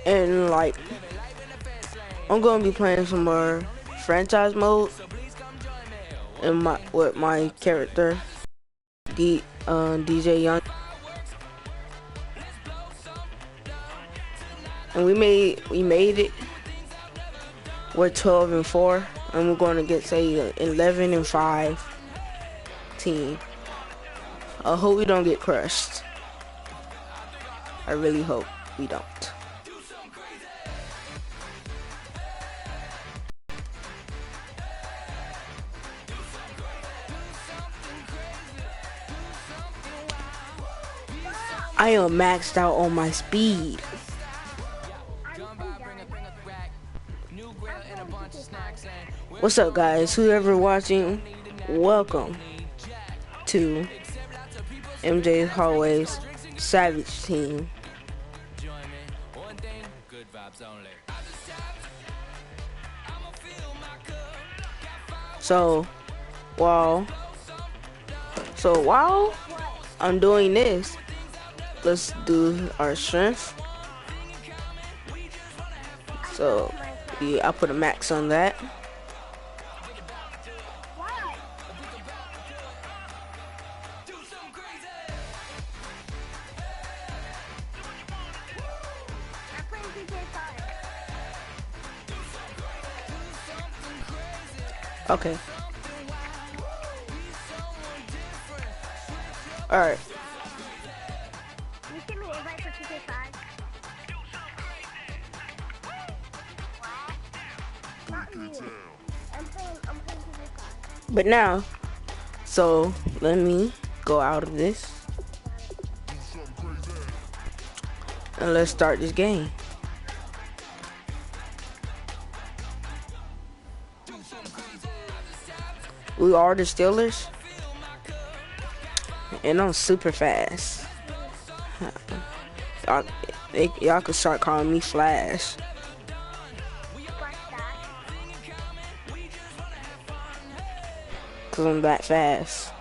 And like, I'm gonna be playing some more franchise mode in with my character, DJ Young. And we made it. We're 12-4, and we're going to get say 11-5 team. I hope we don't get crushed. I really hope we don't. I am maxed out on my speed. What's up, guys? Whoever watching, welcome to MJ's Hallways Savage Team. So while I'm doing this, let's do our strength. So yeah, I'll put a max on that. Okay. Alright. But now, so let me go out of this and let's start this game. We are the Steelers, and I'm super fast. Y'all can start calling me Flash. Cause I'm that fast.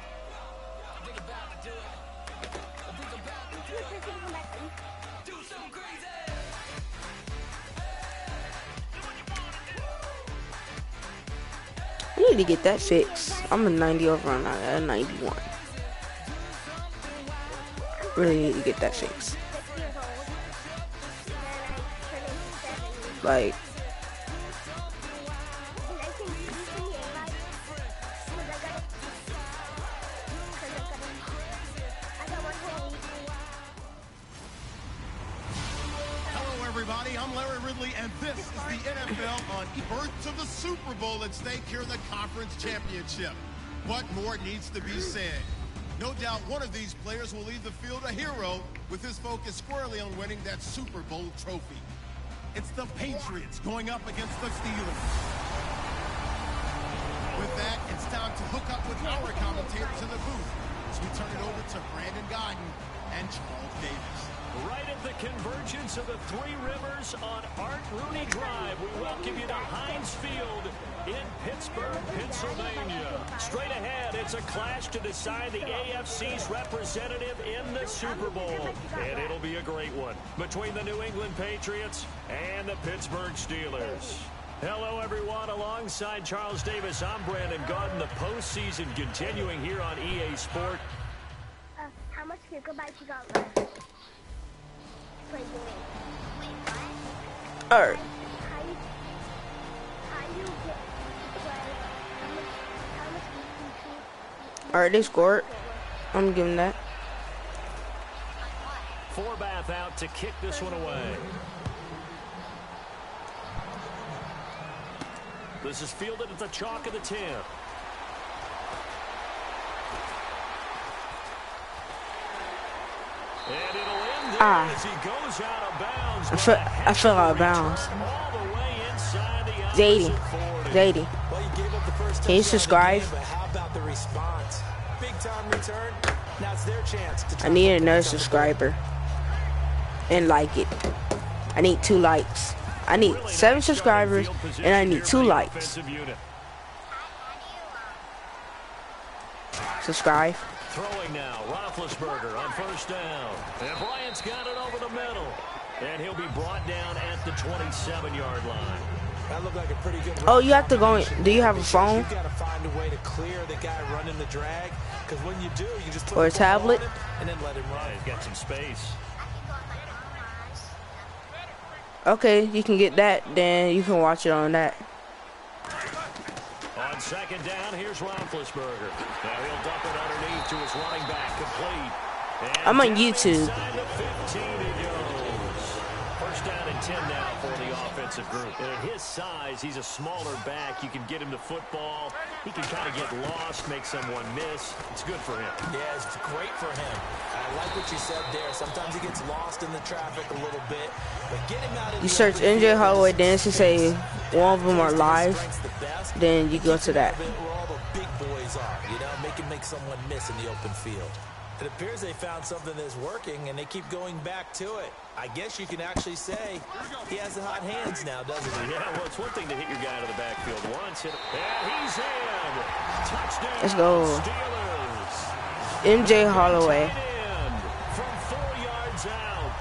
I need to get that fixed. I'm a 90 over on a 91. Really need to get that fixed. Like, everybody, I'm Larry Ridley, and this is the NFL on birth to the Super Bowl at stake here in the Conference Championship. What more needs to be said? No doubt one of these players will leave the field a hero with his focus squarely on winning that Super Bowl trophy. It's the Patriots going up against the Steelers. With that, it's time to hook up with our commentators in the booth as we turn it over to Brandon Godden and Charles Davis. Right at the convergence of the Three Rivers on Art Rooney Drive, we welcome you to Heinz Field in Pittsburgh, Pennsylvania. Straight ahead, it's a clash to decide the AFC's representative in the Super Bowl. And it'll be a great one between the New England Patriots and the Pittsburgh Steelers. Hello, everyone. Alongside Charles Davis, I'm Brandon Godden. The postseason continuing here on EA Sport. How much gigabytes you got left? alright. Alright, they scored. I'm giving that. Forbath out to kick this one away. This is fielded at the chalk of the 10. And it'll end there as he goes out of bounds. I fell out of bounds. Zadie. Can you subscribe? I need another subscriber. And like it. I need 2 likes. I need 7 subscribers and I need 2 likes. Subscribe. Throwing now, Roethlisberger on first down. And Bryant's got it over the middle. And he'll be brought down at the 27-yard line. That looked like a pretty good run. Oh, you have to go in. Do you have a phone? You got to find a way to clear the guy running the drag, because when you do, you just put or a the ball tablet on him and then let him run. He's got some space. Okay, you can get that, then you can watch it on that. On second down, here's Roethlisberger. Now he'll dump it underneath to his running back, complete. And I'm on YouTube. inside the 15 he goes. First down and 10 now for the offensive group. And at his size, he's a smaller back. You can get him the football. He can kind of get lost, make someone miss. It's good for him. Yeah, it's great for him. I like what you said there. Sometimes he gets lost in the traffic a little bit, but get him out of You search MJ Holloway, then to say one of them are live, then you go to that. Where all the big boys are, you know, make someone miss in the open field. It appears they found something that's working, and they keep going back to it. I guess you can actually say he has the hot hands now, doesn't he? Yeah, well, it's one thing to hit your guy out of the backfield once, and he's in. Touchdown. Let's go. Steelers. MJ Holloway. From 4 yards out.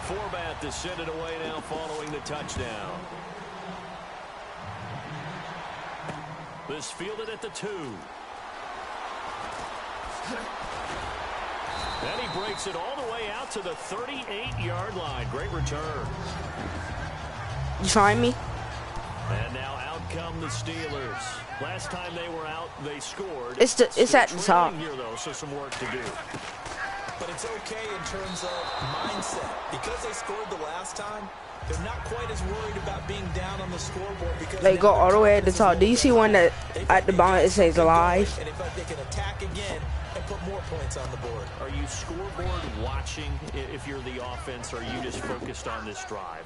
Forbat to send it away now following the touchdown. This fielded at the 2. And he breaks it all the way out to the 38-yard line. Great return. You find me? And now out come the Steelers. Last time they were out, they scored. It's at the top. Here, though, so some work to do. But it's okay in terms of mindset. Because they scored the last time, they're not quite as worried about being down on the scoreboard. Because They go all the way at the top. Do you see one that at the bottom it says live? And in fact, they can attack again and put more points on the board. Are you scoreboard watching if you're the offense, or are you just focused on this drive?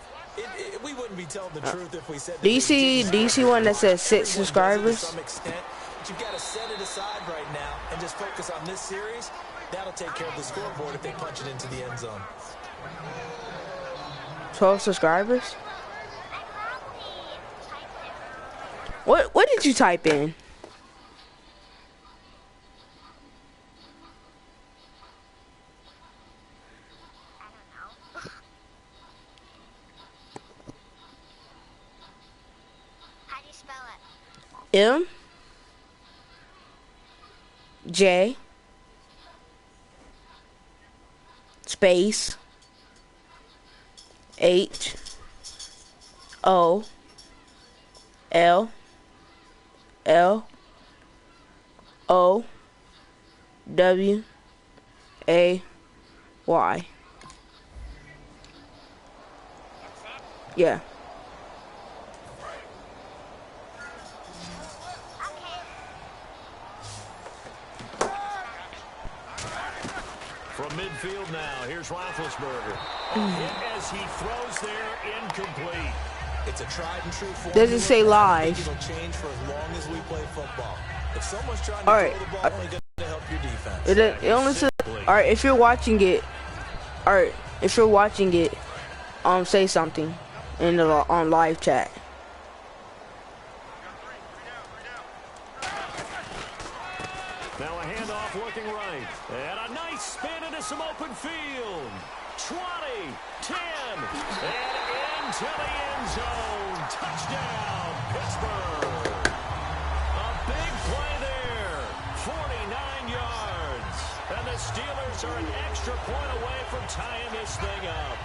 We wouldn't be telling the truth if we said. Do you see one that says 6 subscribers? To some extent, but you've got to set it aside right now and just focus on this series. That'll take care of the scoreboard if they punch it into the end zone. 12 subscribers? What did you type in? How do you spell it? M J space H O L L O W A Y. Yeah. From midfield now, here's Roethlisberger. Hit as he throws there, incomplete. It's a tried and true formula. Does it say live? It'll change for as long as we play football. If someone's trying to All right. throw the ball, only going to help your defense. It only says, all right, if you're watching it, say something in the on live chat. Now a handoff looking right. And a nice spin into some open field. 20, 10, and into the end zone. Touchdown, Pittsburgh. A big play there. 49 yards. And the Steelers are an extra point away from tying this thing up.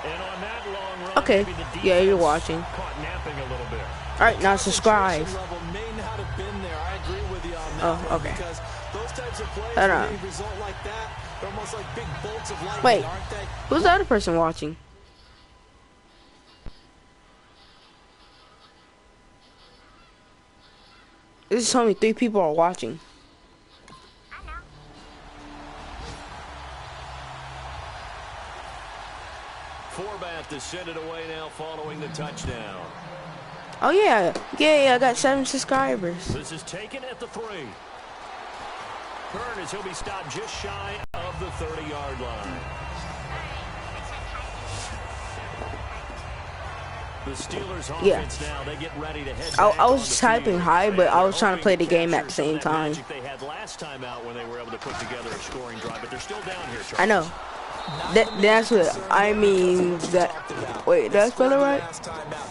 And on that long run, Okay, maybe the yeah, you're defense watching. caught napping a little bit. All right, now subscribe. Level may not have been there. I agree with you on that Oh, one, okay. Because those types of plays, Hold when on. they result like that, they're almost like big bolts of lightning, Wait, aren't they? who's the other person watching? This is only 3 people are watching. I know. Forbat to send it away now following the touchdown. Oh yeah, I got 7 subscribers. This is taken at the 3. Kern as he'll be stopped just shy of the 30-yard line. The Steelers Yeah. offense now, they get ready to head I back was on the typing field. high, but I was trying to play the Hoping game at the capture some same of that time. magic they had last time out when they were able to put together a scoring drive, but they're still down here, Charles. I know. That's what I mean. That wait, did I spell it right?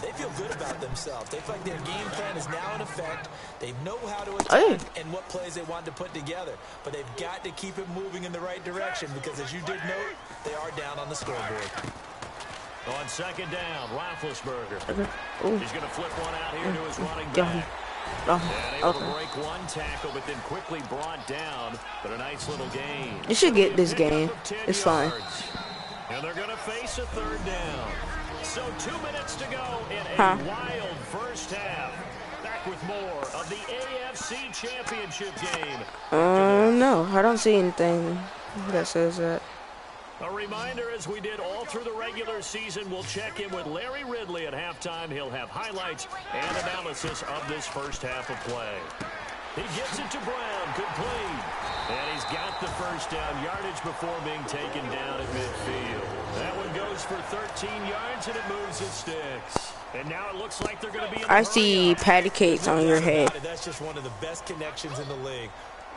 They feel good about themselves. They feel like their game plan is now in effect. They know how to Hey. attack and what plays they want to put together. But they've got to keep it moving in the right direction because, as you did note, they are down on the scoreboard. On second down, Roethlisberger. Ooh. He's going to flip one out here to his running Yeah. back. Oh, And able to okay. break one tackle, but then quickly brought down. But a nice little gain. You should get this Pickup game. of 10 It's fun. yards. And they're going to face a third down. So 2 minutes to go in a Huh. wild first half. Back with more of the AFC Championship game. No, I don't see anything that says that. A reminder, as we did all through the regular season, we'll check in with Larry Ridley at halftime. He'll have highlights and analysis of this first half of play. He gets it to Brown, complete. And he's got the first down yardage before being taken down at midfield. That one goes for 13 yards, and it moves its sticks. And now it looks like they're going to be in the I see hurry-up. patty cakes on your head. That's just one of the best connections in the league.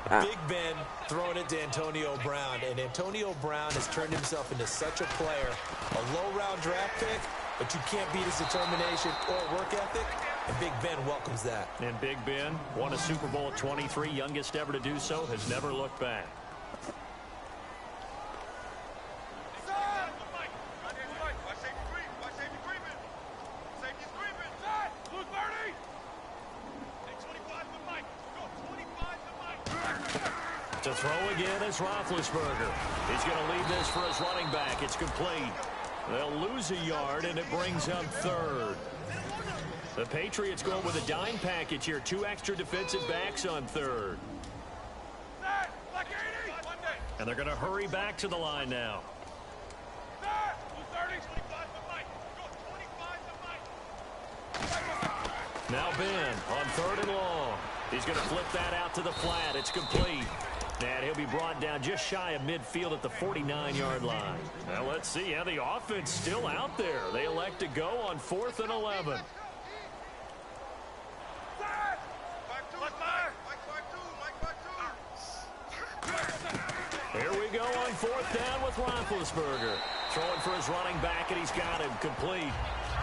Big Ben throwing it to Antonio Brown, and Antonio Brown has turned himself into such a player. A low-round draft pick, but you can't beat his determination or work ethic, and Big Ben welcomes that. And Big Ben won a Super Bowl at 23, youngest ever to do so, has never looked back. To throw again is Roethlisberger. He's going to lead this for his running back. It's complete. They'll lose a yard, and it brings up third. The Patriots going with a dime package here. 2 extra defensive backs on third. And they're going to hurry back to the line now. Now Ben on third and long. He's going to flip that out to the flat. It's complete. And he'll be brought down just shy of midfield at the 49-yard line. Now let's see how the offense still out there. They elect to go on 4th and 11. Here we go on 4th down with Roethlisberger. Throwing for his running back, and he's got him complete.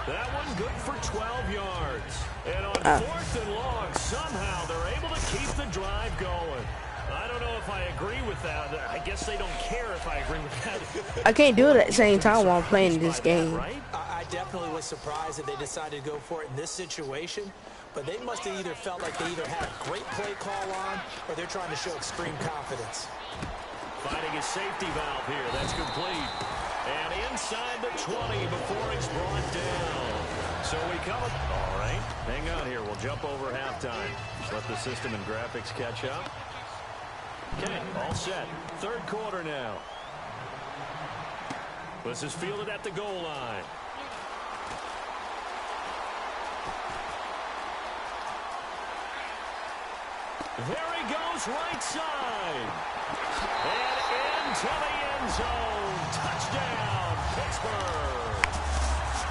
That one good for 12 yards. And on 4th and long, somehow they're able to keep the drive going. I don't know if I agree with that. I guess they don't care if I agree with that. I can't do it at the same time while I'm playing this game. Right? I definitely was surprised that they decided to go for it in this situation, but they must have either felt like they either had a great play call on or they're trying to show extreme confidence. Finding his safety valve here. That's complete. And inside the 20 before he's brought down. So we come up. All right. Hang on here. We'll jump over halftime. Just let the system and graphics catch up. Okay, all set. Third quarter now. This is fielded at the goal line. There he goes, right side. And into the end zone. Touchdown, Pittsburgh.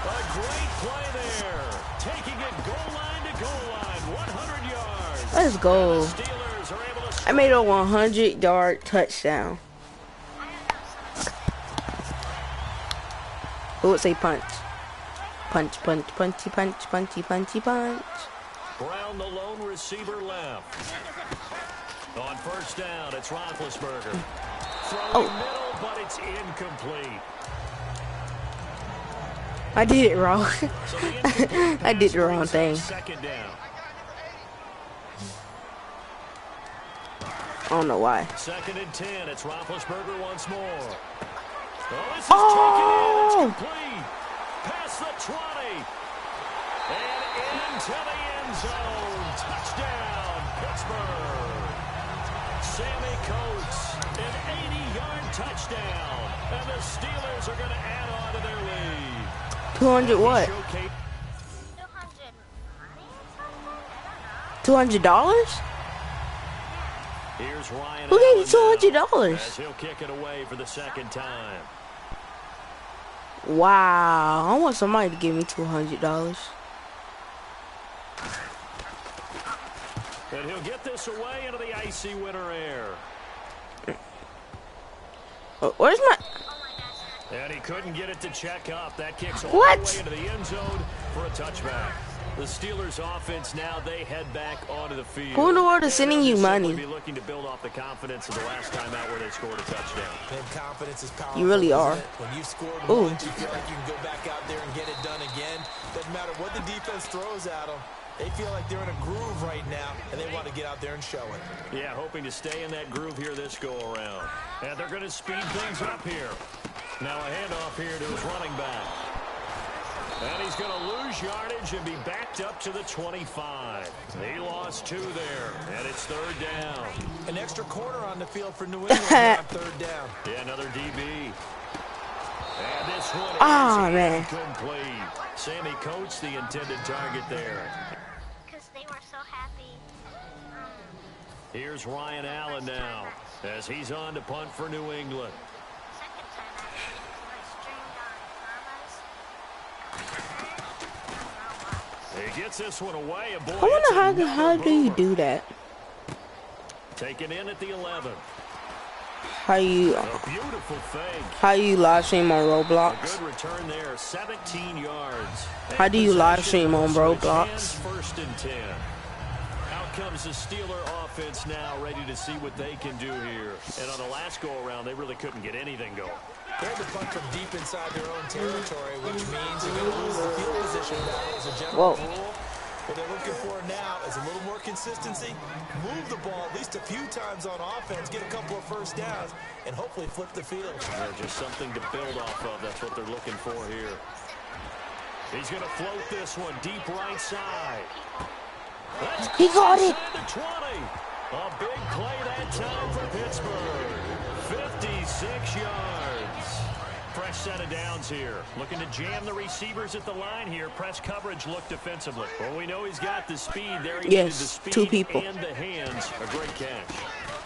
A great play there. Taking it goal line to goal line. 100 yards. Let's go. The Steelers are able to I made a 100-yard touchdown. Who would say punch? Punch, punch, punchy, punch, punchy, punchy, punch. Brown, the lone receiver, left. On first down, it's Roethlisberger. Throwing middle, but it's incomplete. I did it wrong. So the incomplete I did the pass wrong brings up thing. Second down. I don't know why. 2nd and 10. It's Roethlisberger once more. Oh, this is Oh! taken in. It's complete. Past the 20. And into the end zone. Touchdown, Pittsburgh. Sammy Coates, an 80-yard touchdown. And the Steelers are going to add on to their lead. 200 what? Showcase- 200 $200? Here's Ryan Who gave Allen you now, $200? as he'll kick it away for the second time. Wow, I want somebody to give me $200. And he'll get this away into the icy winter air. Where's my... And he couldn't get it to check up. That kicks all What? the way into the end zone for a touchback. The Steelers offense now, they head back onto the field. Who in the world is sending you money? Be looking to build off the confidence of the last time out where they scored a touchdown. And confidence is powerful. You really are. When you've scored Ooh. once, you feel like you can go back out there and get it done again. Doesn't matter what the defense throws at them. They feel like they're in a groove right now, and they want to get out there and show it. Yeah, hoping to stay in that groove here this go-around. And they're going to speed things up here. Now a handoff here to his running back. And he's going to lose yardage and be backed up to the 25. He lost 2 there, and it's 3rd down. An extra corner on the field for New England on 3rd down. Yeah, another DB. And this one is man. incomplete. Sammy Coates, the intended target there. Because they were so happy. Here's Ryan Allen now, as he's on to punt for New England. Second time I streamed on Mama's. He gets this one away. And boy, I wonder it's another how do you mover. do that? Taken in at the 11. How you A beautiful fake. live stream on A Roblox? good return there, 17 yards. How do you live stream on So it's Roblox? hands 1st and 10. Out comes the Steeler offense now, ready to see what they can do here. And on the last go-around, they really couldn't get anything going. They had to punt from deep inside their own territory, which means you're going to lose the field position battle as a general rule. What they're looking for now is a little more consistency, move the ball at least a few times on offense, get a couple of first downs, and hopefully flip the field. Yeah, just something to build off of. That's what they're looking for here. He's going to float this one deep right side. He got it. The 20. A big play that time for Pittsburgh. 56 yards. Fresh set of downs here. Looking to jam the receivers at the line here. Press coverage look defensively. Well, we know he's got the speed there. He needed the speed 2 people. and the hands. A great catch.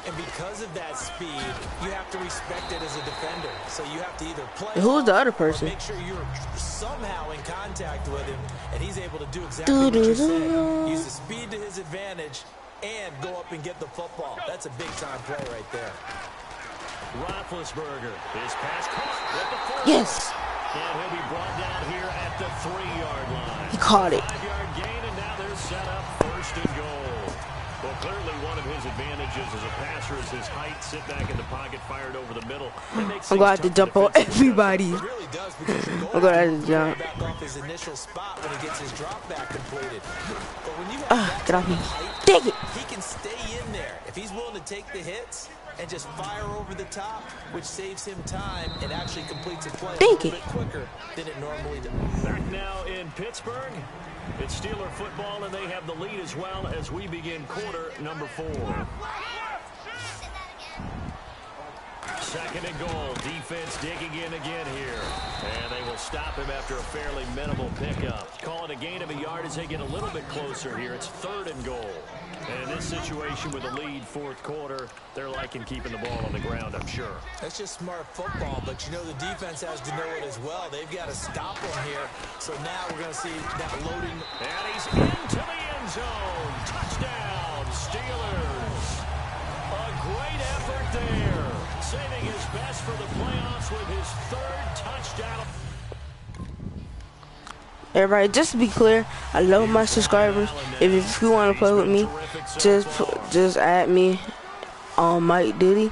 And because of that speed, you have to respect it as a defender. So you have to either play Who's the other or person? make sure you're somehow in contact with him, and he's able to do exactly what you said. Use the speed to his advantage and go up and get the football. That's a big-time play right there. Roethlisberger, his pass caught with the 4. Yes. And he'll be brought down here at the 3-yard line. He caught it. 5-yard gain, and now they're set up 1st and goal. Well, clearly one of his advantages as a passer is his height. Sit back in the pocket, fired over the middle. I'm going to have to jump on everybody. It really does because you're I'm going going to have to jump. back off his initial spot when he gets his drop back completed. But when you have that Get off me. height, Dang it. he can stay in there. If he's willing to take the hits and just fire over the top, which saves him time and actually completes a play a little bit quicker than it normally does. Back now in Pittsburgh. It's Steeler football, and they have the lead as well as we begin quarter number 4. 2nd and goal. Defense digging in again here. And they will stop him after a fairly minimal pickup. Call it a gain of a yard as they get a little bit closer here. It's 3rd and goal. And in this situation with a lead 4th quarter, they're liking keeping the ball on the ground, I'm sure. That's just smart football, but you know the defense has to know it as well. They've got to stop him here. So now we're going to see that loading. And he's into the end zone. Touchdown, Steelers. A great effort there. Saving his best for the playoffs with his 3rd touchdown. Everybody, just to be clear, I love my subscribers. If you want to play with me, just add me on Mike Diddy.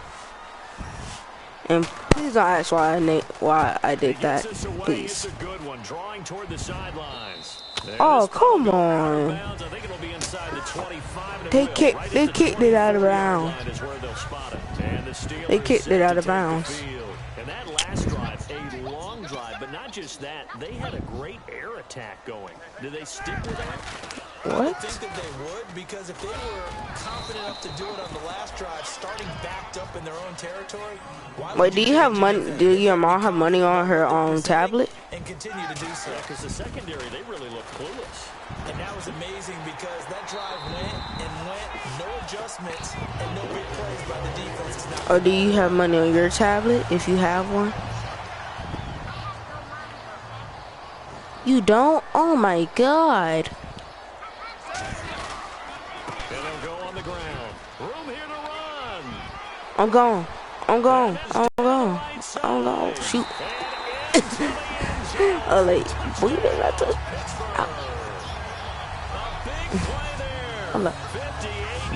And please don't ask why I did that. Please. Oh, come on. They kicked it out of bounds. They kicked it out of bounds. And that last drive, a long drive, but not just that, they had a great air attack going. Did they stick with that? What? I think that they would, because if they were confident enough to do it on the last drive, starting backed up in their own territory, wait, do you have money? Do your mom have money on her tablet? And continue to do so. Because the secondary, they really look clueless. And that was amazing because that drive went, no adjustments, and no big plays by the defense. Or do you have money on your tablet if you have one? You don't? Oh my god. And they'll go on the ground. Room here to run. I'm gone. I'm gone. I'm gone. I'm gone. Shoot. Oh, like, we did not touch. Big play there. Hold up. 58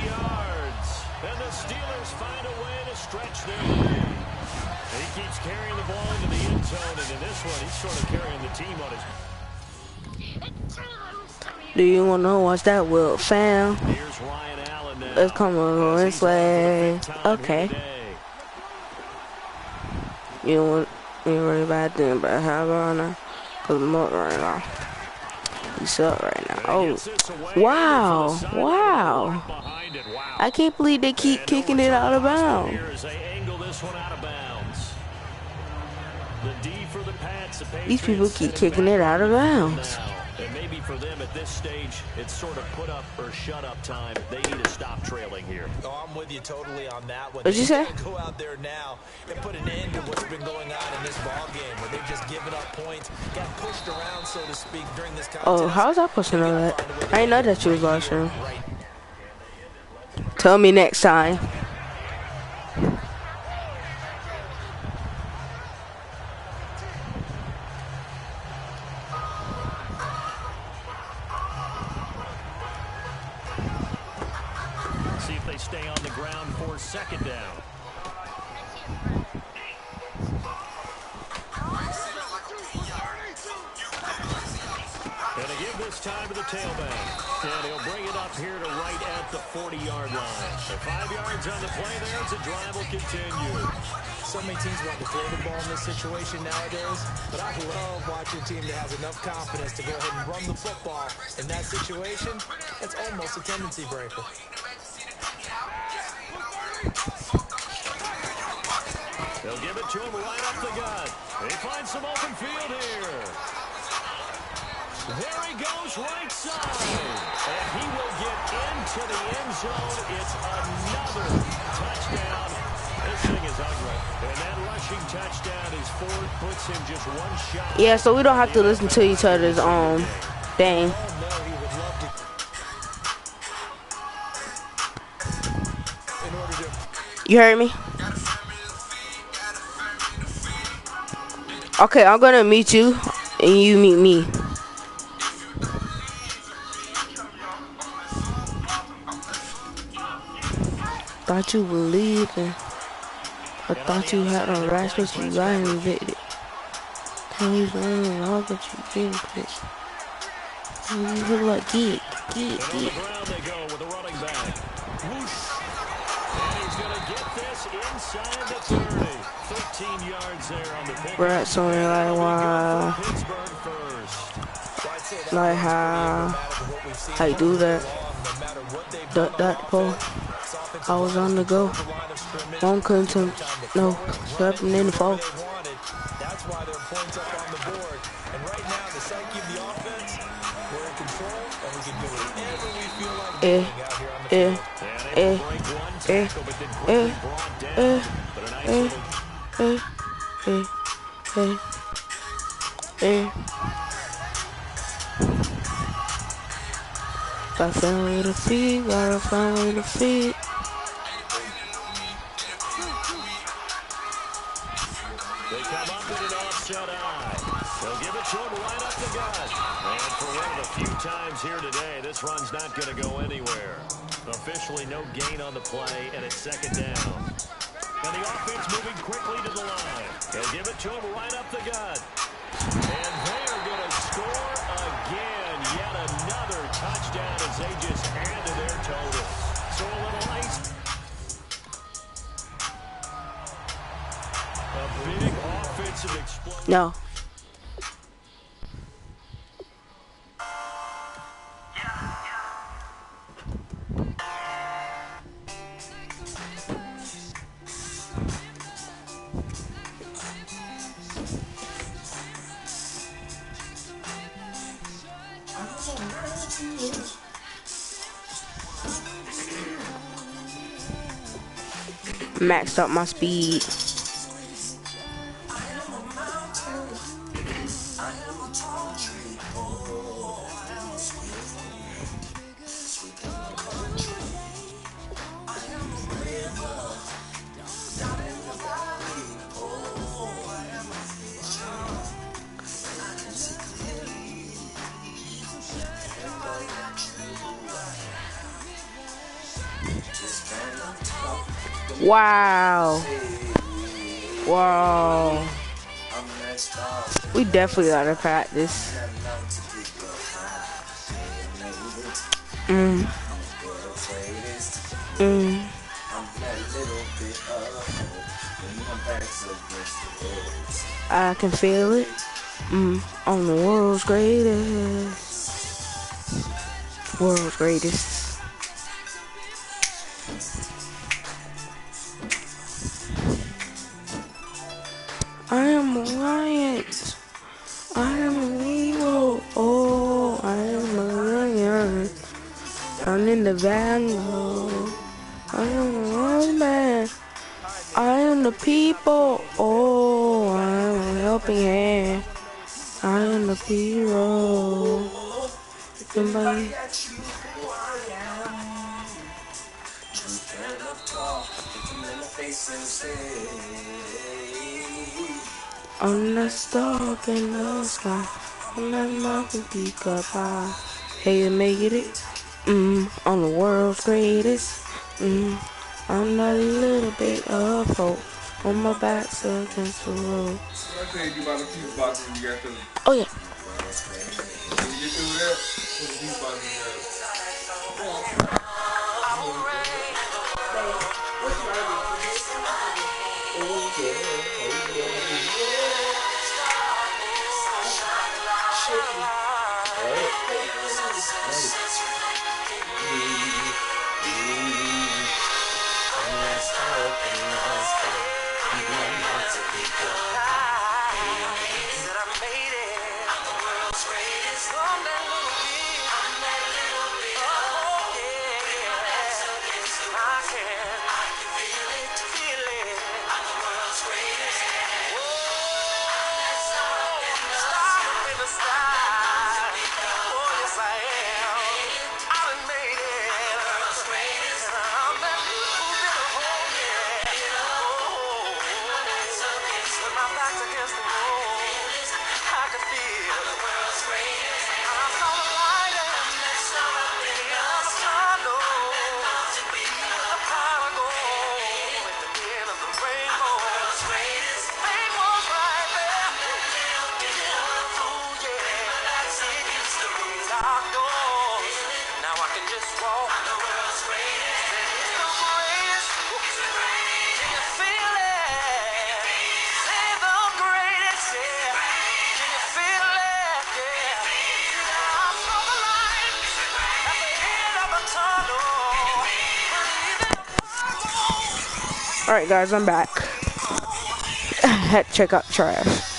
yards. And the Steelers find a way to stretch their lead. And he keeps carrying the ball into the end zone. And in this one, he's sort of carrying the team on his... Do you want to watch that, Will, fam? Here's Ryan Allen now. Let's come on this way. Okay. You know what? You worry about them, but how about now? Cause I'm up right now. He's up right now. Oh, wow, wow! I can't believe they keep kicking it out of bounds. These people keep kicking it out of bounds. And maybe for them at this stage, it's sort of put up or shut up time. They need to stop trailing here. Oh, I'm with you totally on that one. What'd you say? Go out there now and put an end to what's been going on in this ball game, where they've just given up points, got pushed around, so to speak, during this contest. Oh, how was I supposed to know that? I didn't know that you was watching. Tell me next time. See if they stay on the ground for second down. And they give this time to the tailback. And he'll bring it up here to right at the 40-yard line. So 5 yards on the play there as the drive will continue. So many teams want to throw the ball in this situation nowadays, but I love watching a team that has enough confidence to go ahead and run the football. In that situation, it's almost a tendency breaker. They'll give it to him right up the gut. They find some open field here. There he goes right side. And he will get into the end zone. It's another touchdown. This thing is ugly. And that rushing touchdown is Ford puts him just one shot. Yeah, so we don't have to listen to each other's thing. You heard me? Okay, I'm gonna meet you and you meet me. Thought you were leaving. I thought you had a rash, but you got evicted. Tell me something wrong, but you getting pissed. You look like geek. They go with the running back. Whoosh. And he's going to get this inside the 30. 13 yards there on the pick. Brad's only like, wow. Like how you do that. That pull. I was on the go. One couldn't, no, stepping in the fall. That's why there are points up on the board. And right now, the psyche of the offense, we're in control, and we can do whatever we feel like doing out here on the field. Got a family to feed, got a family to feed. They come up with an offset eye. They'll give it to him right up the gut. And for one of the few times here today, this run's not going to go anywhere. Officially no gain on the play, and it's second down. And the offense moving quickly to the line. They'll give it to him right up the gut. And they're going to score again. Yet another touchdown as they just add to their total. So a little ice. A big offensive explosion. No. Maxed up my speed. Wow. Wow. We definitely gotta practice. Mm. Mm. I can feel it. On the world's greatest. World's greatest. I am a lion. I am a hero. Oh, I am a lion. I'm in the vanguard. I am a one man. I am the people. Oh, I am a helping hand. I am the hero. Somebody. I'm the star in the sky. I'm that mountain peak up high. Hey, you made it. I'm the world's greatest. I'm not a little bit of hope. On my back's against the road. Oh yeah. Alright guys, I'm back. Had to check out trash.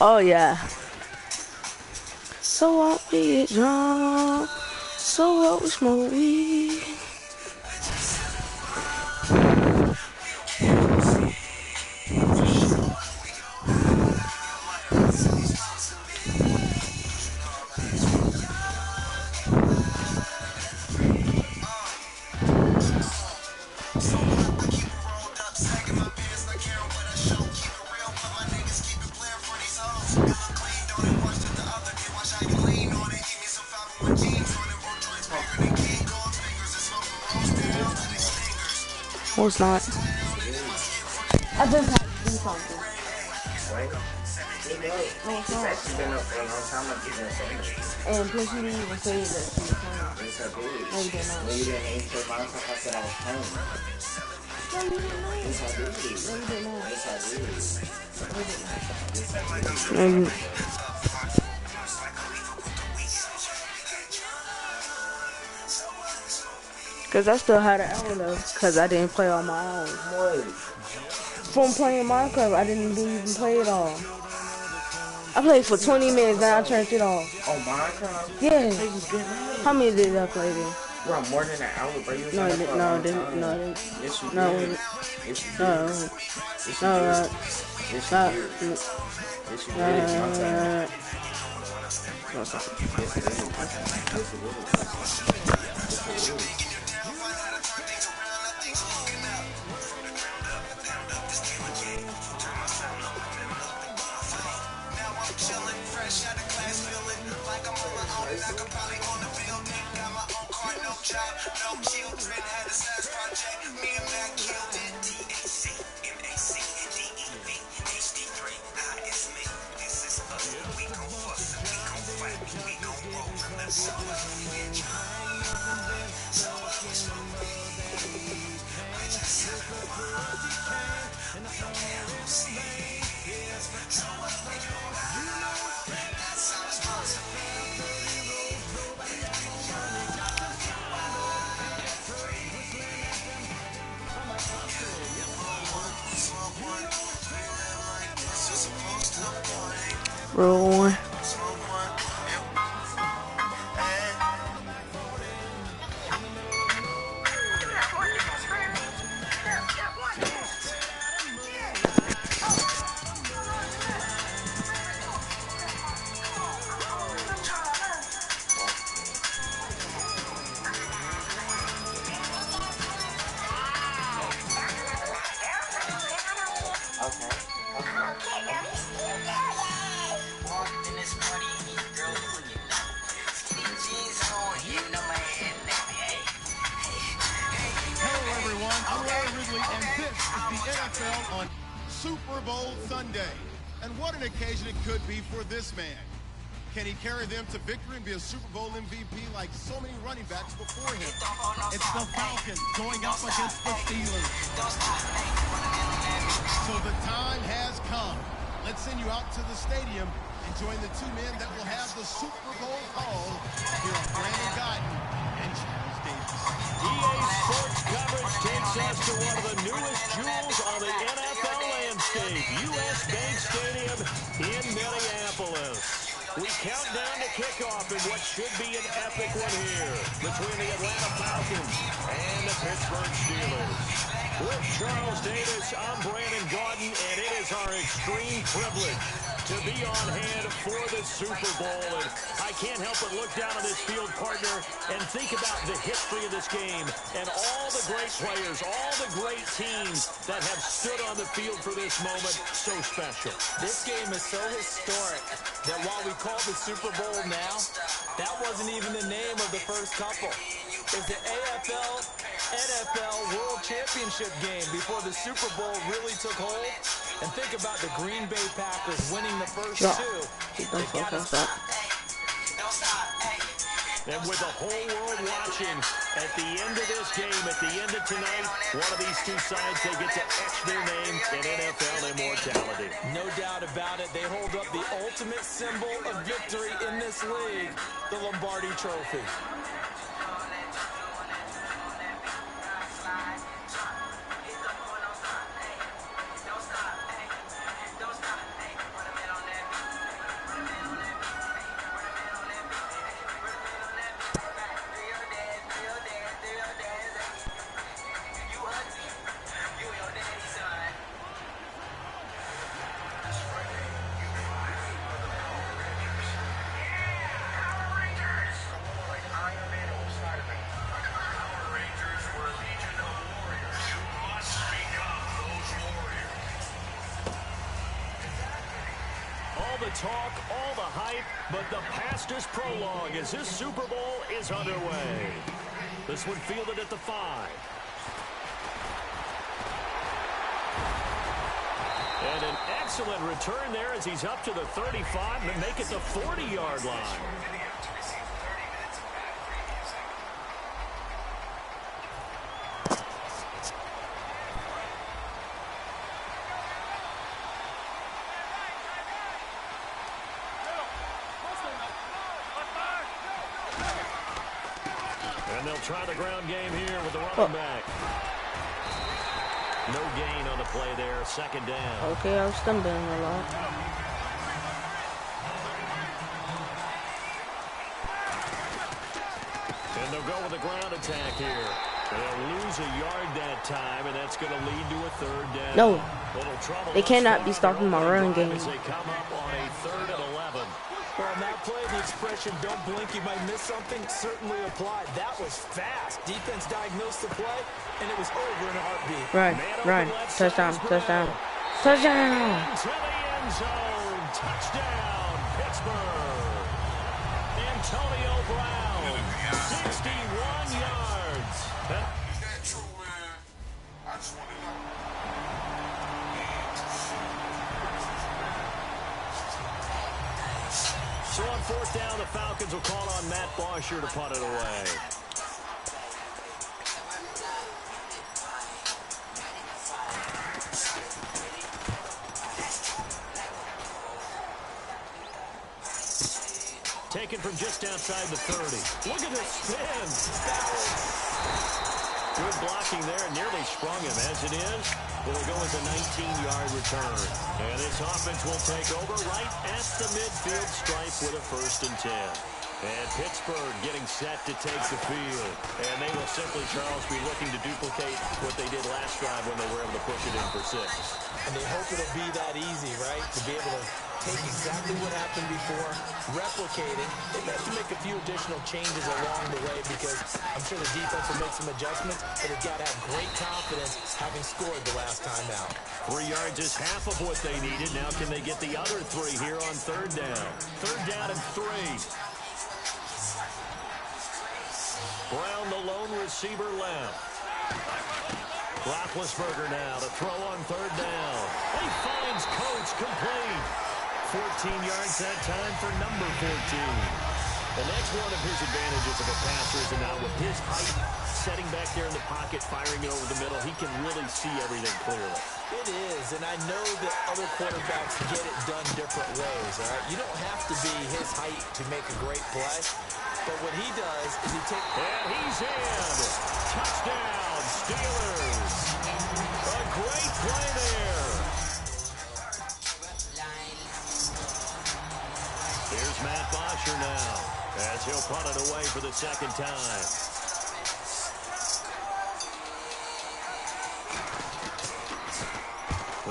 Oh yeah. So what we get drunk. So what we smoke weed. No, it's not. I just had to do something. No, it's not. And plus you didn't even say that she was home. No, you did not. No, you didn't even say my stuff. I said I was home. No, you didn't know. Yes, I did. No, you did not. Yes, I did. No, you didn't. Cause I still had an hour though, cause I didn't play on my own. What? From playing Minecraft, I didn't even play it all. I played for 20 minutes, then I turned it off. Oh, Minecraft? Yeah. How many did I play then? Bro, more than an hour, bro. You was No, on that for a long time. no, Yes, you no, did. Yes, you did. no, Yes, no, you no, did. Yes, you did. Yes, you did. It's my time. Yes, it is. Yes, it is. Rule one. Hello, everyone. I'm Larry Ridley, and this is the NFL on Super Bowl Sunday. And what an occasion it could be for this man. Can he carry them to victory and be a Super Bowl MVP like so many running backs before him? It's the Falcons going up against the Steelers. So the time has come. Let's send you out to the stadium and join the two men that will have the Super Bowl call. Here are Brandon Guyton and Charles Davis. EA Sports coverage takes us to one of the newest jewels on the NFL landscape, U.S. Bank Stadium in Minneapolis. We count down to kickoff in what should be an epic one here between the Atlanta Falcons and the Pittsburgh Steelers. With Charles Davis, I'm Brandon Guyton, and it is our extreme privilege to be on hand for the Super Bowl. And I can't help but look down on this field, partner, and think about the history of this game and all the great players, all the great teams that have stood on the field for this moment. So special. This game is so historic that while we call it the Super Bowl now, that wasn't even the name of the first couple. It's the AFL, NFL World Championship game before the Super Bowl really took hold. And think about the Green Bay Packers winning the first two. And with the whole world watching, at the end of this game, at the end of tonight, one of these two sides, they get to etch their name in NFL immortality. No doubt about it. They hold up the ultimate symbol of victory in this league, the Lombardi Trophy. Talk, all the hype, but the past is prologue as this Super Bowl is underway. This one fielded at the 5. And an excellent return there as he's up to the 35 and make it the 40-yard line. And they'll try the ground game here with the running back. No gain on the play there, second down. Okay, I was stumbling a lot. And they'll go with a ground attack here. They'll lose a yard that time, and that's going to lead to a third down. No, they cannot be stopping my running game. As they come up on a 3rd and 11. Well, on that play, the expression, don't blink, you might miss something, certainly applied. That was fast. Defense diagnosed the play, and it was over in a heartbeat. Run. Touchdown. Touchdown. To the end zone. Touchdown, Pittsburgh. Antonio Brown, 61 yards. Is that true, man? I just want to know. So on fourth down, the Falcons will call on Matt Bosher to punt it away. Taken from just outside the 30. Look at this spin. Good blocking there, nearly sprung him. As it is, will it go as a 19-yard return. And this offense will take over right at the midfield stripe with a 1st and 10. And Pittsburgh getting set to take the field. And they will simply, Charles, be looking to duplicate what they did last drive when they were able to push it in for 6. And they hope it'll be that easy, right? To be able to take exactly what happened before, replicate it. They have to make a few additional changes along the way because I'm sure the defense will make some adjustments, but they've got to have great confidence having scored the last time out. 3 yards is half of what they needed. Now can they get the other 3 here on 3rd down? 3rd down and 3. Brown, the lone receiver left. Roethlisberger now to throw on 3rd down. He finds Coates complete. 14 yards that time for number 14. The next one of his advantages of a passer is now with his height, setting back there in the pocket, firing it over the middle. He can really see everything clearly. It is, and I know that other quarterbacks get it done different ways, all right? You don't have to be his height to make a great play, but what he does is he takes... And he's in. Touchdown, Steelers. A great play there. Here's Matt Bosher now as he'll punt it away for the 2nd time.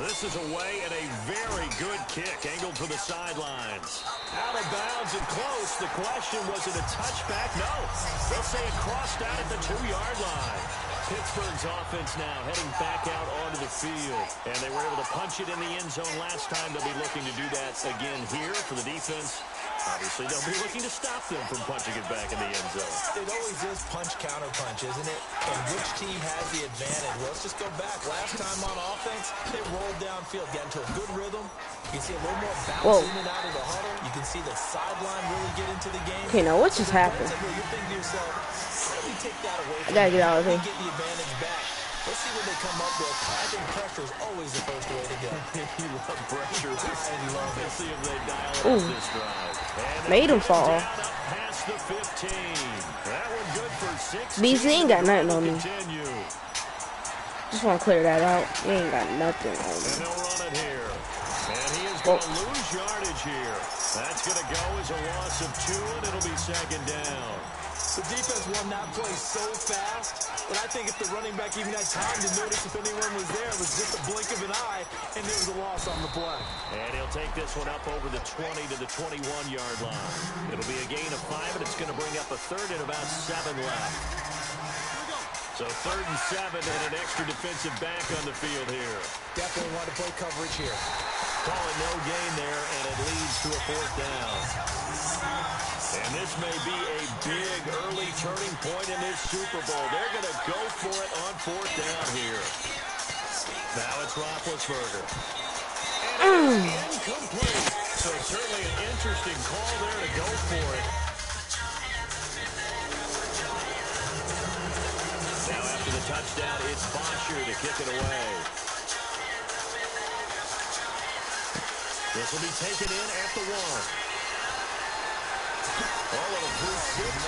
This is away and a very good kick angled for the sidelines. Out of bounds and close. The question, was it a touchback? No. They'll say it crossed out at the 2-yard line. Pittsburgh's offense now heading back out onto the field. And they were able to punch it in the end zone last time. They'll be looking to do that again here for the defense. Obviously, they'll be looking to stop them from punching it back in the end zone. It always is punch-counter-punch, isn't it? And which team has the advantage? Well, let's just go back. Last time on offense, they rolled downfield, got into a good rhythm. You can see a little more bounce in and out of the huddle. You can see the sideline really get into the game. Okay, now what just happened? You're thinking to yourself, how do we take that away from I gotta get out of here. Get the advantage back. Let's see what they come up with. I think pressure is always the first way to go. You love pressure. I love it. Let's see if they dial it up this drive. Made him fall. Past the 15. That one good for 6. BC ain't got nothing on me. Continue. Just want to clear that out. He ain't got nothing on And me. they'll run it here. And he is going to lose yardage here. That's going to go as a loss of 2, and it'll be 2nd down. The defense won that play so fast that I think if the running back even had time to notice if anyone was there, it was just a blink of an eye, and there was a loss on the play. And he'll take this one up over the 20 to the 21-yard line. It'll be a gain of 5, and it's going to bring up a 3rd and about 7 left. So 3rd and 7 and an extra defensive back on the field here. Definitely want to play coverage here. Call it no gain there, and it leads to a 4th down. And this may be a big early turning point in this Super Bowl. They're going to go for it on 4th down here. Now it's Roethlisberger. And it's incomplete. So certainly an interesting call there to go for it. Now after the touchdown, it's Bosher to kick it away. This will be taken in at the 1. Oh, little 360.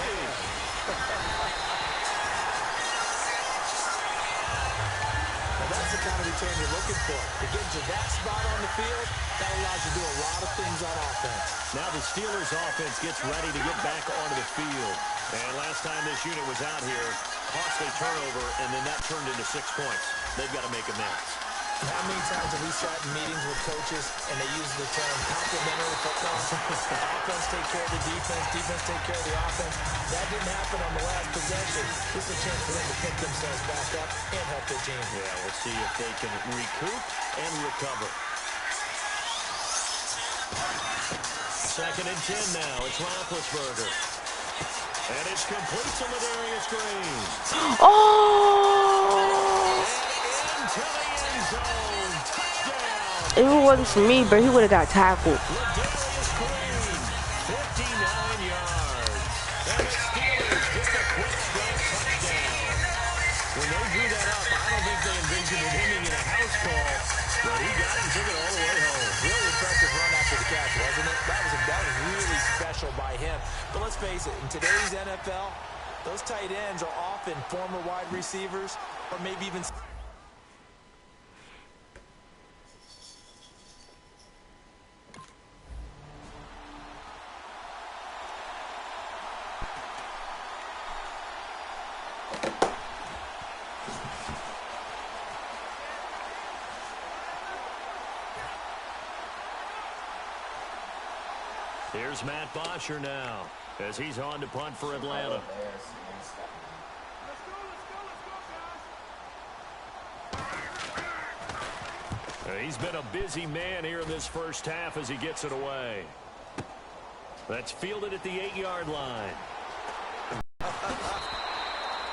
Now that's the kind of return you're looking for. To get to that spot on the field, that allows you to do a lot of things on offense. Now the Steelers offense gets ready to get back onto the field. And last time this unit was out here, costly turnover, and then that turned into 6 points. They've got to make amends. How many times have we sat in meetings with coaches and they use the term complementary football? Offense take care of the defense, defense take care of the offense. That didn't happen on the last possession. This is a chance for them to pick themselves back up and help their team. Yeah, we'll see if they can recoup and recover. 2nd and 10 now. It's Roethlisberger. And it's complete to Ladarius Green. Oh! Into the end zone. Touchdown. If it wasn't for me, bro, he would have got tackled. Ladarius Green. 59 envisioned an inning in a house call, but he got him, took it all the way home. Really impressive run after the catch, wasn't it? That was really special by him. But let's face it, in today's NFL, those tight ends are often former wide receivers or maybe even... Here's Matt Bosher now as he's on to punt for Atlanta. He's been a busy man here in this first half as he gets it away. That's fielded at the 8-yard line.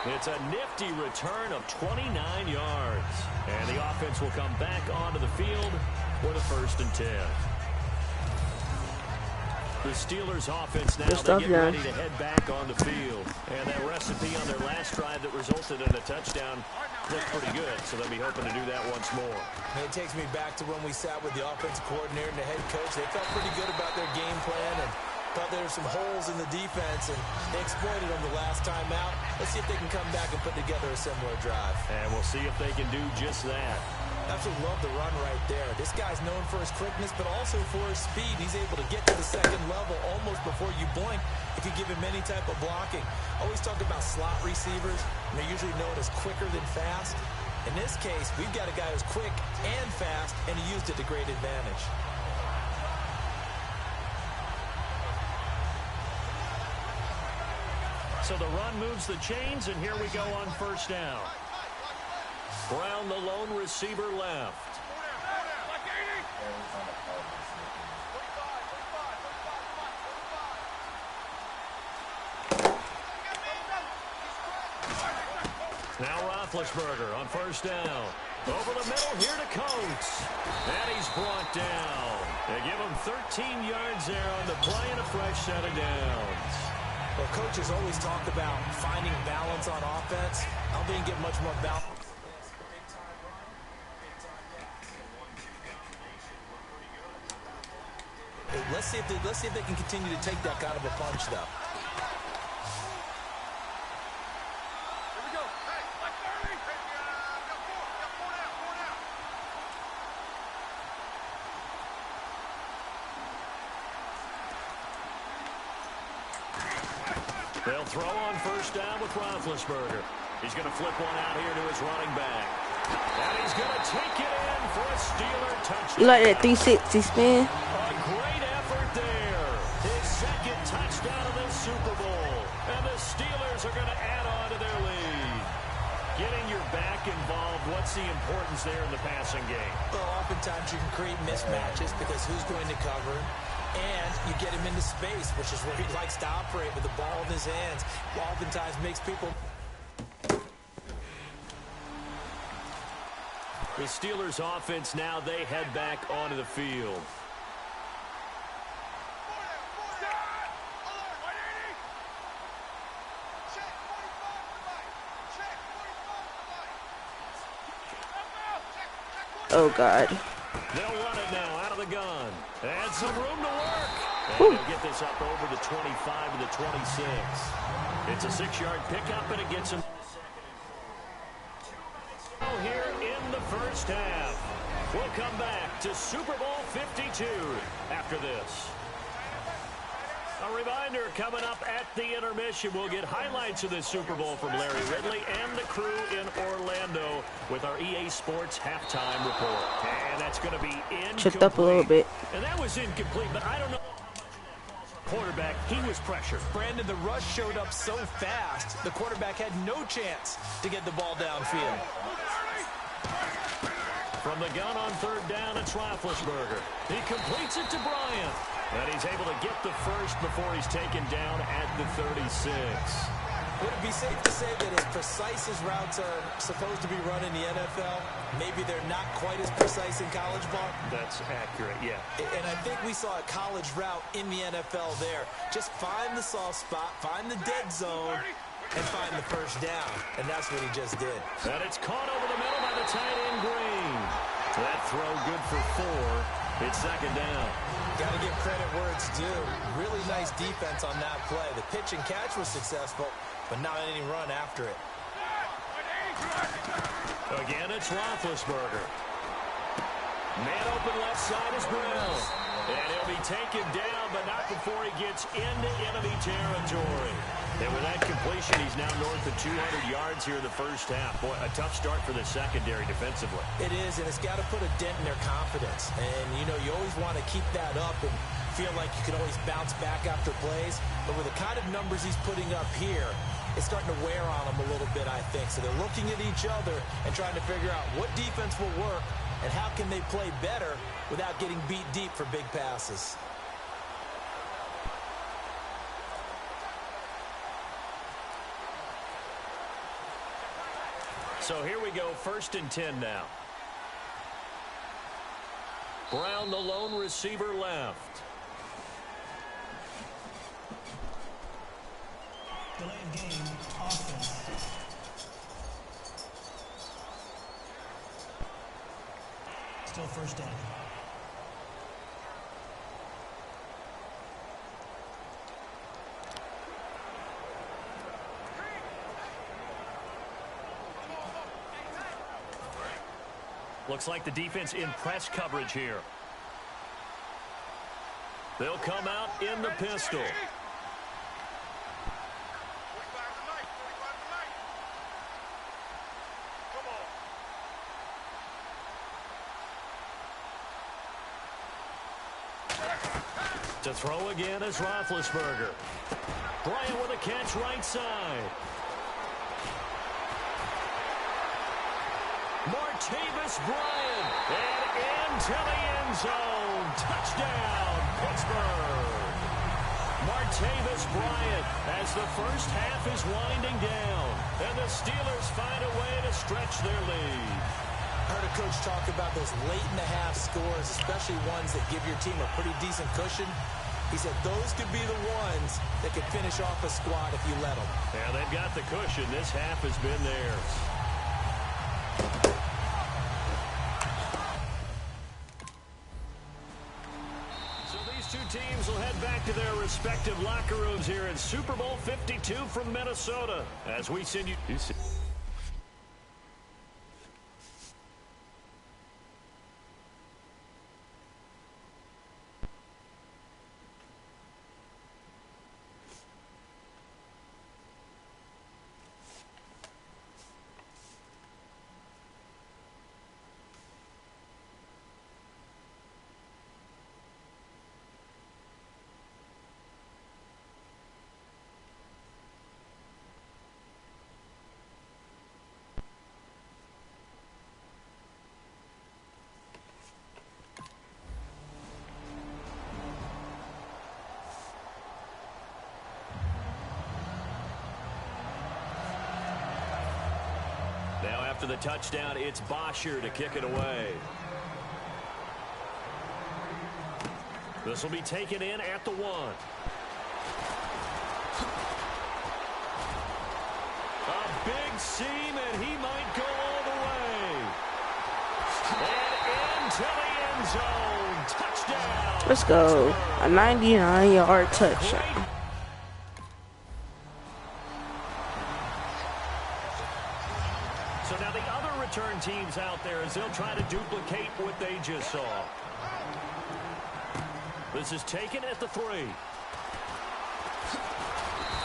It's a nifty return of 29 yards. And the offense will come back onto the field for the 1st and 10. The Steelers offense now, they get ready to head back on the field. And that recipe on their last drive that resulted in a touchdown looked pretty good, so they'll be hoping to do that once more. And it takes me back to when we sat with the offensive coordinator and the head coach. They felt pretty good about their game plan and thought there were some holes in the defense, and they exploited them the last time out. Let's see if they can come back and put together a similar drive. And we'll see if they can do just that. Absolutely love the run right there. This guy's known for his quickness, but also for his speed. He's able to get to the second level almost before you blink if you give him any type of blocking. Always talk about slot receivers, and they're usually known as quicker than fast. In this case, we've got a guy who's quick and fast, and he used it to great advantage. So the run moves the chains, and here we go on 1st down. Brown, the lone receiver, left. Now Roethlisberger on 1st down. Over the middle here to Coates. And he's brought down. They give him 13 yards there on the play and a fresh set of downs. Well, coaches always talk about finding balance on offense. I don't think you get much more balance. Let's see if they can continue to take that kind of a punch, though. Here we go. Hey, like 30. They'll throw on 1st down with Roethlisberger. He's going to flip one out here to his running back. And he's going to take it in for a Steeler touchdown. You like that 360 spin? A great effort there. His 2nd touchdown of this Super Bowl. And the Steelers are going to add on to their lead. Getting your back involved, what's the importance there in the passing game? Well, oftentimes you can create mismatches because who's going to cover him? And you get him into space, which is where he likes to operate with the ball in his hands. Oftentimes makes people... The Steelers offense now, they head back onto the field. Oh, God. They'll run it now out of the gun. And some room to work. And they'll get this up over the 25 to the 26. It's a 6-yard pickup, and it gets them here in the first half. We'll come back to Super Bowl 52 after this. A reminder, coming up at the intermission, we'll get highlights of this Super Bowl from Larry Ridley and the crew in Orlando with our EA Sports halftime report. And that's going to be incomplete. Tripped up a little bit. And that was incomplete, but I don't know. Quarterback, he was pressured. Brandon, the rush showed up so fast, the quarterback had no chance to get the ball downfield. From the gun on 3rd down, it's Roethlisberger. He completes it to Bryant. And he's able to get the first before he's taken down at the 36. Would it be safe to say that as precise as routes are supposed to be run in the NFL, maybe they're not quite as precise in college ball? That's accurate, yeah. And I think we saw a college route in the NFL there. Just find the soft spot, find the dead zone, and find the first down. And that's what he just did. And it's caught over the middle by the the tight end Green. That throw good for 4. It's second down. Got to give credit where it's due. Really nice defense on that play. The pitch and catch was successful, but not any run after it. Again, it's Roethlisberger. Man open left side is Brown. And he'll be taken down, but not before he gets into enemy territory. And with that completion, he's now north of 200 yards here in the first half. Boy, a tough start for the secondary defensively. It is, and it's got to put a dent in their confidence. And, you know, you always want to keep that up and feel like you can always bounce back after plays. But with the kind of numbers he's putting up here, it's starting to wear on them a little bit, I think. So they're looking at each other and trying to figure out what defense will work and how can they play better without getting beat deep for big passes. So here we go, 1st and 10 now. Brown, the lone receiver, left. Delay of game, offense. Still first down. Looks like the defense in press coverage here. They'll come out in the pistol. To throw again is Roethlisberger. Bryant with a catch right side. Martavis Bryant, and into the end zone. Touchdown, Pittsburgh. Martavis Bryant as the first half is winding down, and the Steelers find a way to stretch their lead. Heard a coach talk about those late-in-the-half scores, especially ones that give your team a pretty decent cushion. He said those could be the ones that could finish off a squad if you let them. Yeah, they've got the cushion. This half has been theirs. So these two teams will head back to their respective locker rooms here in Super Bowl 52 from Minnesota. As we send you... Now after the touchdown, it's Bosher to kick it away. This will be taken in at the 1. A big seam, and he might go all the way. And into the end zone. Touchdown. Let's go. A 99-yard touchdown. So now the other return teams out there as they'll try to duplicate what they just saw. This is taken at the 3.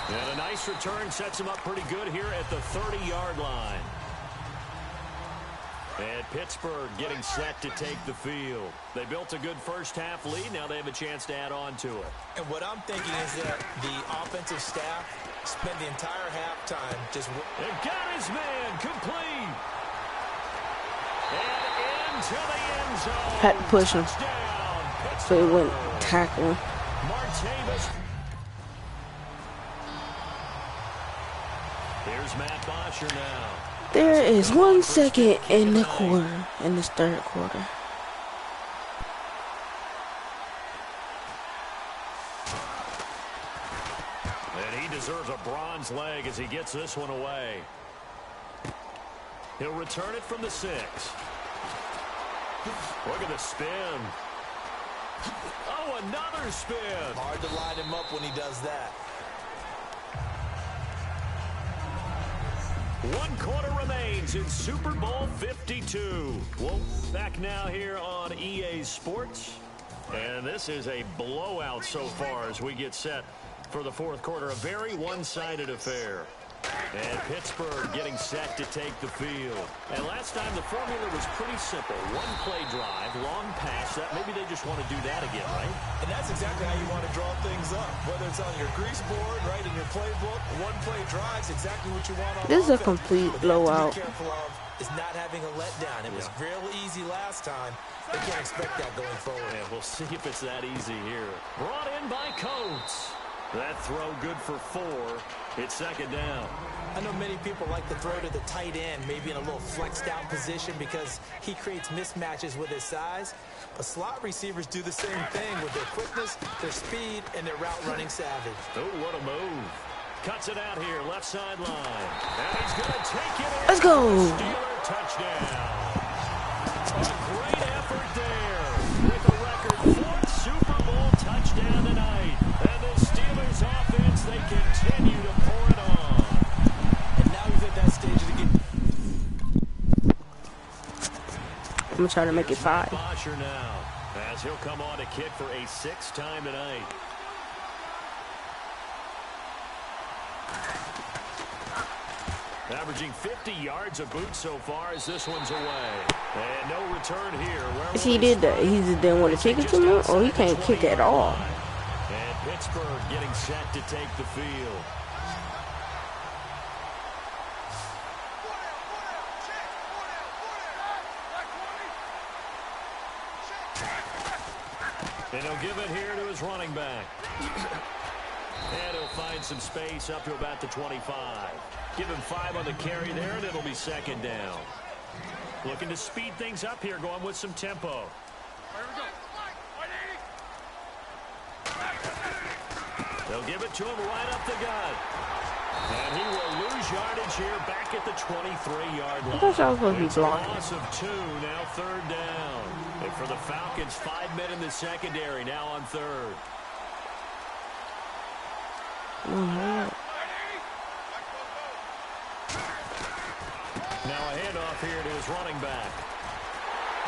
And a nice return sets him up pretty good here at the 30-yard line. And Pittsburgh getting set to take the field. They built a good first half lead. Now they have a chance to add on to it. And what I'm thinking is that the offensive staff spent the entire halftime just... And got his man complete. And into the end zone. Had to push him. Touchdown, So he went tackling. Martavis. Here's Matt Bosher now. There is 1 second in the quarter, in this third quarter. And he deserves a bronze leg as he gets this one away. He'll return it from the 6. Look at the spin. Oh, another spin. Hard to line him up when he does that. 1 quarter remains in Super Bowl 52. Well, back now here on EA Sports. And this is a blowout so far as we get set for the 4th quarter. A very one-sided affair. And Pittsburgh getting set to take the field. And last time the formula was pretty simple. 1-play drive, long pass. That maybe they just want to do that again, right? And that's exactly how you want to draw things up. Whether it's on your grease board, right, in your playbook, 1-play drives, exactly what you want on This is a offense. complete What you have blowout. to be careful of is not having a letdown. It was real easy last time. They can't expect that going forward. And we'll see if it's that easy here. Brought in by Coates. That throw good for 4. It's 2nd down. I know many people like to throw to the tight end, maybe in a little flexed out position because he creates mismatches with his size. But slot receivers do the same thing with their quickness, their speed, and their route running savvy. Oh, what a move. Cuts it out here, left sideline. And he's going to take it in. Let's go. Steeler touchdown. A great effort there with a record 4th Super Bowl touchdown tonight. And the Steelers offense, they continue to pour it on. And now he's at that stage of the game. I'm going to try to make it 5. Bosher now, as he'll come on to kick for a 6th time tonight. Averaging 50 yards a boot so far as this one's away. And no return here. Yes, he did that. He just didn't want to kick it to me, or he can't kick at all. And Pittsburgh getting set to take the field. And he'll give it here to his running back. And he'll find some space up to about the 25. Give him 5 on the carry there, and it'll be 2nd down. Looking to speed things up here, going with some tempo. They'll give it to him right up the gut. And he will lose yardage here back at the 23-yard line. I thought I was supposed to be It's a blocking. loss of 2, now 3rd down. And for the Falcons, 5 men in the secondary, now on 3rd. Now a handoff here to his running back.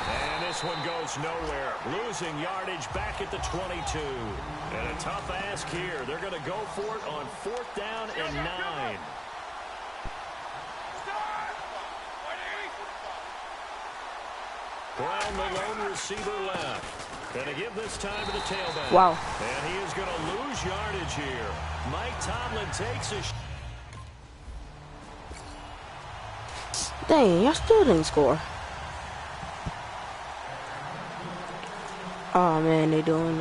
And this one goes nowhere. Losing yardage back at the 22. And a tough ask here. They're going to go for it on 4th down and 9. Brown, the lone receiver left. Going to give this time to the tailback. Wow. And he is going to lose yardage here. Mike Tomlin takes a... Dang, y'all still didn't score. Oh man, they doing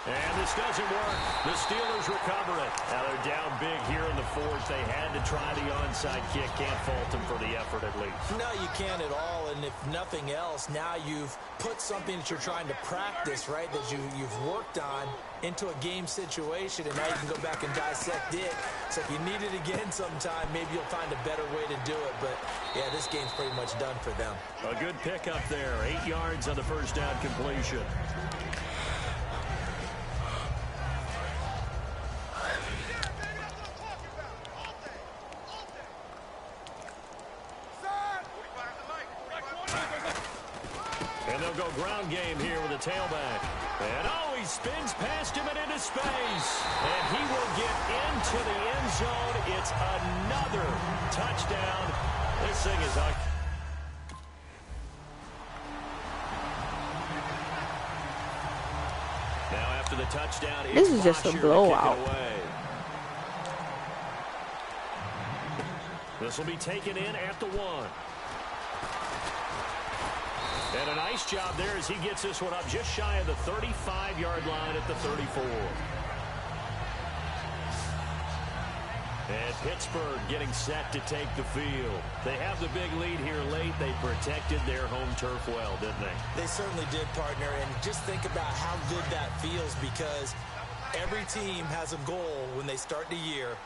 And this doesn't work. The Steelers recover it. Now they're down big here in the 4th. They had to try the onside kick. Can't fault them for the effort at least. No, you can't at all. And if nothing else, now you've put something that you're trying to practice, right, that you've worked on into a game situation, and now you can go back and dissect it. So if you need it again sometime, maybe you'll find a better way to do it. But, yeah, this game's pretty much done for them. A good pickup there. 8 yards on the 1st down completion. And they'll go ground game here with a tailback. And oh, he spins past him and into space. And he will get into the end zone. It's another touchdown. This thing is up. Now after the touchdown, This is just a blowout. This will be taken in at the 1. And a nice job there as he gets this one up just shy of the 35-yard line at the 34. And Pittsburgh getting set to take the field. They have the big lead here late. They protected their home turf well, didn't they? They certainly did, partner. And just think about how good that feels, because every team has a goal when they start the year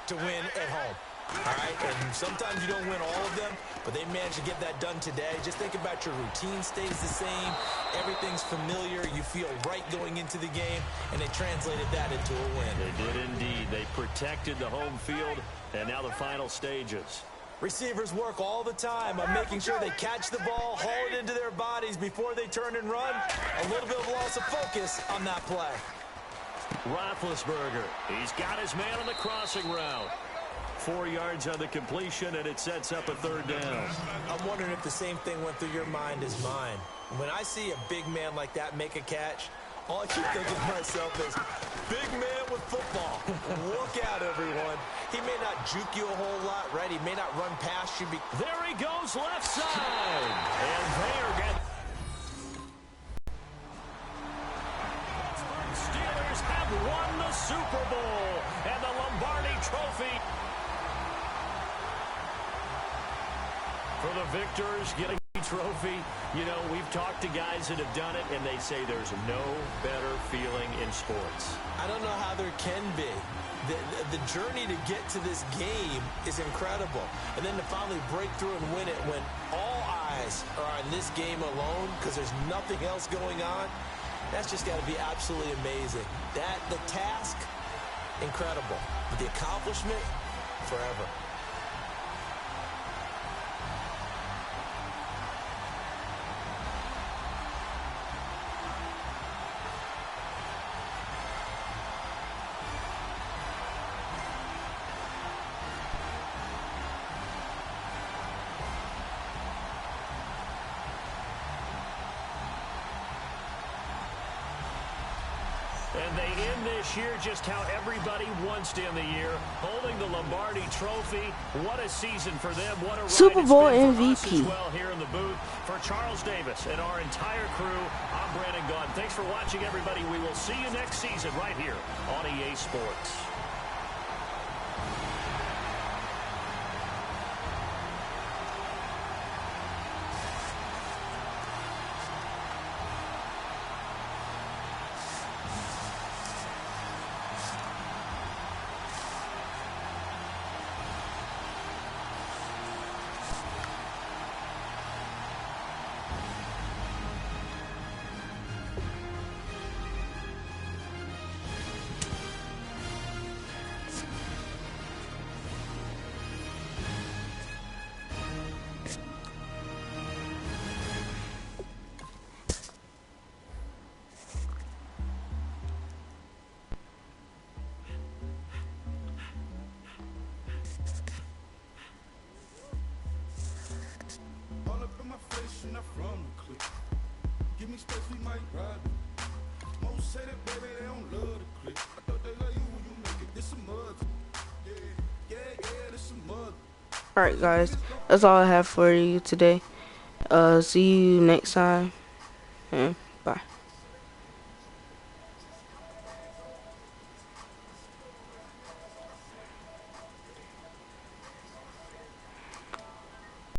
to win at home. All right, and sometimes you don't win all of them, but they managed to get that done today. Just think about your routine stays the same. Everything's familiar. You feel right going into the game, and they translated that into a win. They did indeed. They protected the home field, and now the final stages. Receivers work all the time on making sure they catch the ball, haul it into their bodies before they turn and run. A little bit of loss of focus on that play. Roethlisberger, he's got his man on the crossing route. 4 yards on the completion, and it sets up a third down. I'm wondering if the same thing went through your mind as mine. When I see a big man like that make a catch, all I keep thinking to myself is, big man with football. Look out, everyone. He may not juke you a whole lot, right? He may not run past you. There he goes, left side. And they are getting... Steelers have won the Super Bowl and the Lombardi Trophy. For the victors getting the trophy, you know, we've talked to guys that have done it, and they say there's no better feeling in sports. I don't know how there can be. The journey to get to this game is incredible. And then to finally break through and win it when all eyes are on this game alone because there's nothing else going on, that's just got to be absolutely amazing. The task, incredible. But the accomplishment, forever. And they end this year just how everybody wants to end the year, holding the Lombardi Trophy. What a season for them. What a ride Super Bowl it's been for us MVP. as well here in the booth. For Charles Davis and our entire crew, I'm Brandon Gaudin. Thanks for watching, everybody. We will see you next season right here on EA Sports. All up in my face, you're not from the clique. Give me space, we might ride. Most say that, baby, they don't love the clique. I thought they love you when you make it. This some mud. Yeah, this some mud. Alright guys, that's all I have for you today. See you next time, and bye.